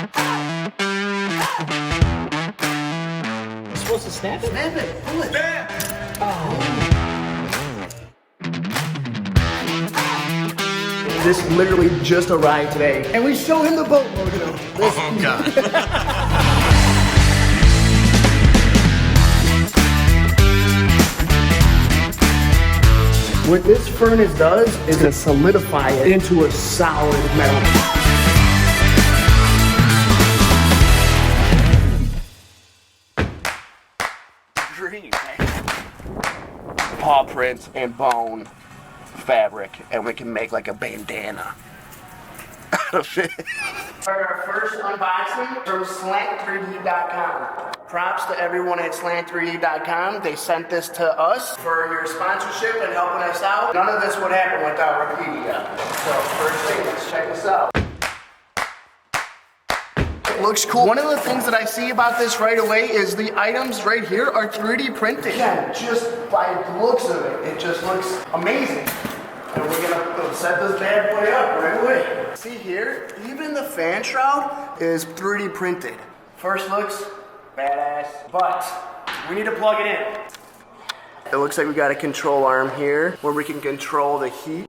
You're supposed to snap it? Snap it, pull it. This literally just arrived today. And we show him the boat, Logan. Oh, God. What this furnace does is to solidify it into a solid metal. Dream, paw prints and bone fabric, and we can make like a bandana out of it. For our first unboxing from slant3d.com. Props to everyone at slant3d.com. They sent this to us for your sponsorship and helping us out. None of this would happen without Rapedia. So first thing, let's check this out. It looks cool. One of the things that I see about this right away is the items right here are 3D printed. Again, just by the looks of it, it just looks amazing. And we're gonna set this bad boy up right away. See here, even the fan shroud is 3D printed. First looks badass, but we need to plug it in. It looks like we got a control arm here where we can control the heat.